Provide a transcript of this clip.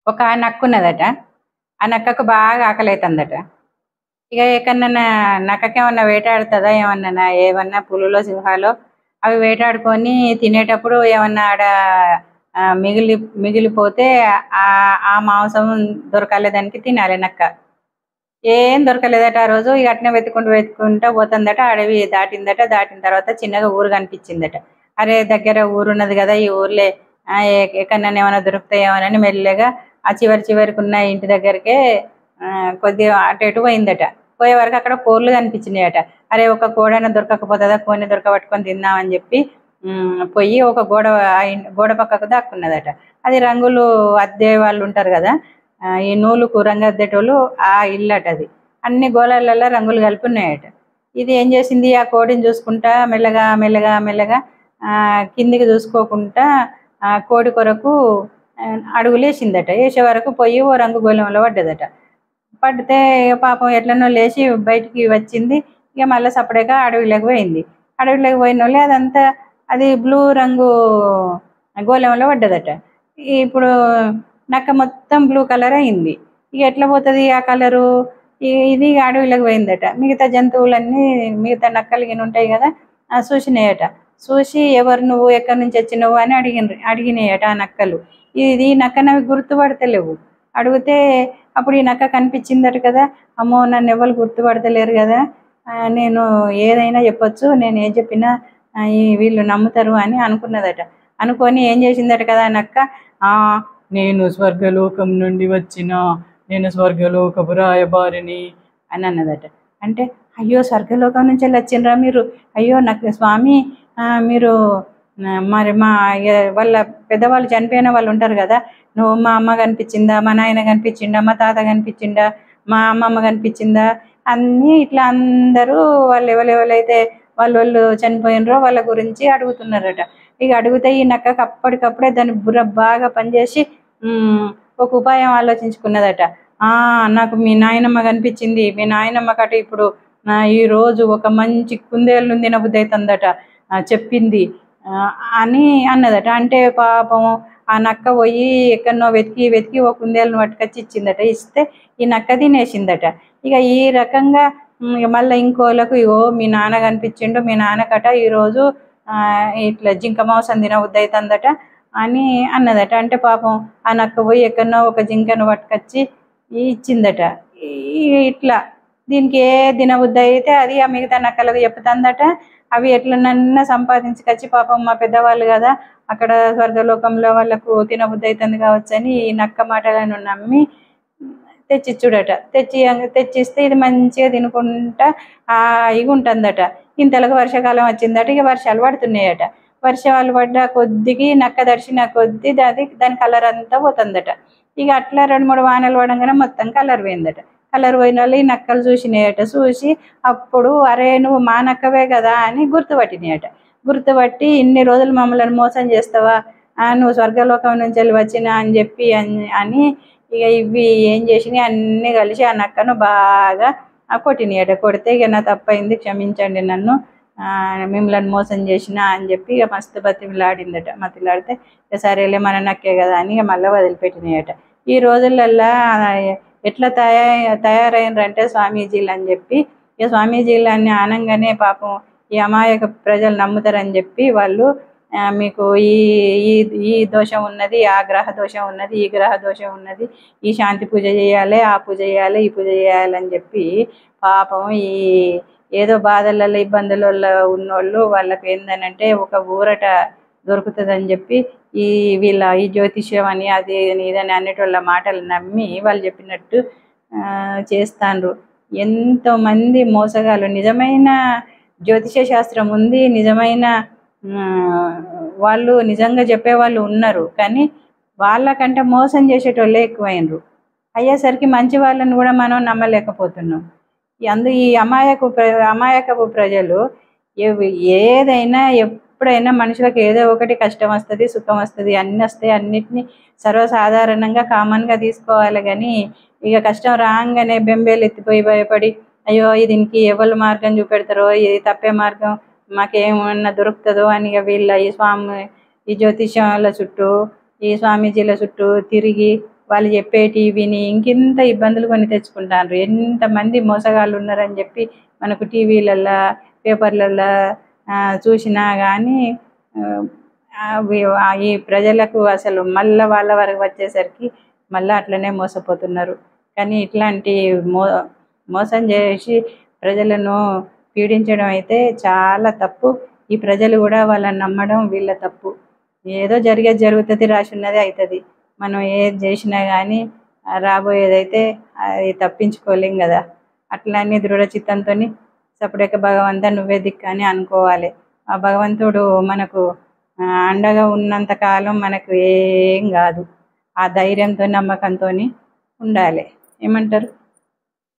ఒక నక్కున్నదట. ఆ నక్కకు బాగా ఆకలైతుందట. ఇక ఎక్కడన్నా నక్కకేమన్నా వేటాడుతుందా ఏమన్నా, ఏమన్నా పులులో సింహాలో అవి వేటాడుకొని తినేటప్పుడు ఏమన్నా ఆడ మిగిలిపోతే ఆ మాంసం దొరకాలి, దానికి తినాలి నక్క. ఏం దొరకలేదట ఆ రోజు. ఇక అట్నే వెతుకుంటా పోతుందట. అడవి దాటిందట. దాటిన తర్వాత చిన్నగా ఊరు కనిపించిందట. అరే దగ్గర ఊరున్నది కదా, ఈ ఊర్లే ఎక్కడన్నా ఏమైనా దొరుకుతాయేమోనని మెల్లగా ఆ చివరికి ఉన్న ఇంటి దగ్గరికే కొద్దిగా అటు ఇటు పోయిందట. పోయే వరకు అక్కడ కోళ్ళు కనిపించినాయట. అరే ఒక కోడైనా దొరకకపోతుందా, కోడిని దొరకబట్టుకొని తిందామని చెప్పి పోయి ఒక గోడ పక్కకు దాక్కున్నదట. అది రంగులు అద్దే వాళ్ళు ఉంటారు కదా, ఈ నూలుకు రంగు అద్దేటోళ్ళు ఆ ఇల్లట. అది అన్ని గోళాలలో రంగులు కలిపి ఉన్నాయట. ఇది ఏం చేసింది, ఆ కోడిని చూసుకుంటా మెల్లగా మెల్లగా మెల్లగా కిందికి చూసుకోకుండా కోడి కొరకు అడుగులు వేసిందట. వేసే వరకు పోయి ఓ రంగు గోళంలో పడ్డదట. పడితే పాపం ఎట్లనో లేచి బయటికి వచ్చింది. ఇక మళ్ళీ సపరేట్గా అడవిలోకి పోయింది. అడవిలోకి పోయిన వాళ్ళే అదంతా అది బ్లూ రంగు గోళంలో పడ్డదట. ఇప్పుడు నక్క మొత్తం బ్లూ కలర్ అయింది. ఇక ఎట్లా పోతుంది ఆ కలరు? ఇది అడవిలోకి పోయిందట. మిగతా జంతువులన్నీ, మిగతా నక్కలు గిన ఉంటాయి కదా, చూసినాయట. చూసి ఎవరు నువ్వు, ఎక్కడి నుంచి వచ్చినవు అని అడిగినాయట ఆ నక్కలు. ఇది నక్కనవి గుర్తుపడతలేవు. అడిగితే అప్పుడు ఈ నక్క కనిపించిందట కదా. అమ్మో నన్ను ఎవరు గుర్తుపడతలేరు కదా, నేను ఏదైనా చెప్పొచ్చు, నేను ఏం చెప్పినా వీళ్ళు నమ్ముతారు అని అనుకున్నదట. అనుకొని ఏం చేసిందట కదా నక్క, నేను స్వర్గలోకం నుండి వచ్చిన, నేను స్వర్గలోకపు రాయబారిని అని అన్నదట. అంటే అయ్యో స్వర్గలోకం నుంచి వచ్చిండ్రా మీరు? అయ్యో నాకు స్వామి, మీరు మరి మా వాళ్ళ పెద్దవాళ్ళు చనిపోయిన వాళ్ళు ఉంటారు కదా, నువ్వు మా అమ్మ కనిపించిందా, మా నాయన కనిపించిందా, మా తాత కనిపించిందా, మా అమ్మమ్మ కనిపించిందా, అన్నీ ఇట్లా అందరూ వాళ్ళు ఎవరైతే వాళ్ళు చనిపోయినరో వాళ్ళ గురించి అడుగుతున్నారట. ఇక అడిగితే ఈ నక్కకు అప్పటికప్పుడే దాని బుర్ర బాగా పనిచేసి ఒక ఉపాయం ఆలోచించుకున్నదట. నాకు మీ నాయనమ్మ కనిపించింది, మీ నాయనమ్మ కట ఇప్పుడు ఈరోజు ఒక మంచి కుందేళ్ళు తినబుద్ధి అవుతుందట చెప్పింది అని అన్నదట. అంటే పాపం ఆ నక్క పోయి ఎక్కడనో వెతికి ఒక కుందేళ్ళను పట్టుకొచ్చి ఇచ్చిందట. ఇస్తే ఈ నక్క తినేసిందట. ఇక ఈ రకంగా మళ్ళీ ఇంకోళ్ళకు, ఇగో మీ నాన్న కనిపించిండు, మీ నాన్నకట ఈరోజు ఇట్లా జింక మాంసం తినబుద్ధి అవుతుందట అని అన్నదట. అంటే పాపం ఆ నక్క పోయి ఎక్కడనో ఒక జింకను పట్టుకొచ్చి ఇచ్చిందట. ఇట్లా దీనికి ఏ తినబుద్ధి అయితే అది ఆ మిగతా నక్కలకు చెప్తుందట. అవి ఎట్లనన్నా సంపాదించుకొచ్చి, పాపం మా పెద్దవాళ్ళు కదా అక్కడ స్వర్గలోకంలో వాళ్ళకు తినబుద్ధి అవుతుంది కావచ్చు అని ఈ నక్క మాటలను నమ్మి తెచ్చిచ్చుడట. తెచ్చిస్తే ఇది మంచిగా తినుకుంటా ఇక ఉంటుందట. ఇంతలోకి వర్షాకాలం వచ్చిందట. ఇక వర్షాలు పడుతున్నాయట. వర్షాలు పడ్డ కొద్దికి నక్క దర్శన కొద్ది దాని కలర్ అంతా పోతుందట. ఇక అట్లా 2-3 వానలు పడంగానే మొత్తం కలర్ పోయిందట. కలర్ పోయిన వాళ్ళు ఈ నక్కలు చూసినాయట. చూసి అప్పుడు అరే నువ్వు మా నక్కవే కదా అని గుర్తుపట్టినాయట. గుర్తుపట్టి ఇన్ని రోజులు మమ్మల్ని మోసం చేస్తావా, నువ్వు స్వర్గలోకం నుంచి వెళ్ళి వచ్చినా అని చెప్పి అని ఇక ఇవి ఏం చేసినాయి అన్నీ కలిసి ఆ నక్కను బాగా కొట్టినాయట. కొడితే ఇక నా తప్పైంది, క్షమించండి నన్ను, మిమ్మల్ని మోసం చేసిన అని చెప్పి ఇక మస్తు బతిమిలాడిందట. బతిమిలాడితే ఇక సరేలే మన నక్కే కదా అని ఇక మళ్ళీ వదిలిపెట్టినాయట. ఈ రోజులల్లా ఎట్లా తయారైనరంటే స్వామీజీలు అని చెప్పి, ఇక స్వామీజీలు అని ఆనంగానే పాపం ఈ అమాయక ప్రజలు నమ్ముతారని చెప్పి వాళ్ళు మీకు ఈ దోషం ఉన్నది, ఆ గ్రహ దోషం ఉన్నది, ఈ గ్రహ దోషం ఉన్నది, ఈ శాంతి పూజ చేయాలి, ఆ పూజ చేయాలి, ఈ పూజ చేయాలని చెప్పి పాపం ఈ ఏదో బాధలలో ఇబ్బందులలో ఉన్నోళ్ళు వాళ్ళకి ఏందనంటే ఒక ఊరట దొరుకుతుందని చెప్పి ఈ జ్యోతిష్యం అని అది ఇదని అన్నిటివాళ్ళ మాటలు నమ్మి వాళ్ళు చెప్పినట్టు చేస్తాండ్రు. ఎంతోమంది మోసగాళ్ళు. నిజమైన జ్యోతిష శాస్త్రం ఉంది, నిజమైన వాళ్ళు నిజంగా చెప్పేవాళ్ళు ఉన్నారు, కానీ వాళ్ళకంటే మోసం చేసేటోళ్ళే ఎక్కువైనరు. అయ్యేసరికి మంచి వాళ్ళని కూడా మనం నమ్మలేకపోతున్నాం. ఈ అమాయకపు ప్రజలు ఏదైనా ఎప్పుడైనా మనుషులకు ఏదో ఒకటి కష్టం వస్తుంది, సుఖం వస్తుంది, అన్నీ వస్తాయి, అన్నిటినీ సర్వసాధారణంగా కామన్గా తీసుకోవాలి. కానీ ఇక కష్టం రాగానే బెంబేలు ఎత్తిపోయి భయపడి అయ్యో దీనికి ఎవరు మార్గం చూపెడతారో, ఇది తప్పే మార్గం మాకేమన్నా దొరుకుతుందో అని వీళ్ళ ఈ జ్యోతిష్యాల చుట్టూ, ఈ స్వామీజీల చుట్టూ తిరిగి వాళ్ళు చెప్పేటి విని ఇంకింత ఇబ్బందులు కొని తెచ్చుకుంటారు. ఎంతమంది మోసగాళ్ళు ఉన్నారని చెప్పి మనకు టీవీలల్లో పేపర్లల్లో చూసినా కానీ ఈ ప్రజలకు అసలు మళ్ళీ వాళ్ళ వరకు వచ్చేసరికి మళ్ళీ అట్లనే మోసపోతున్నారు. కానీ ఇట్లాంటి మోసం చేసి ప్రజలను పీడించడం అయితే చాలా తప్పు. ఈ ప్రజలు కూడా వాళ్ళని నమ్మడం వీళ్ళ తప్పు. ఏదో జరిగేది జరుగుతుంది, రాసి ఉన్నది అవుతుంది. మనం ఏది చేసినా కానీ రాబోయేదైతే అది తప్పించుకోలేం కదా. అట్లని దృఢ చిత్తంతో సపరేక భగవంతా నువ్వే దిక్కు అని అనుకోవాలి. ఆ భగవంతుడు మనకు అండగా ఉన్నంత కాలం మనకు ఏం కాదు. ఆ ధైర్యంతో నమ్మకంతో ఉండాలి. ఏమంటారు?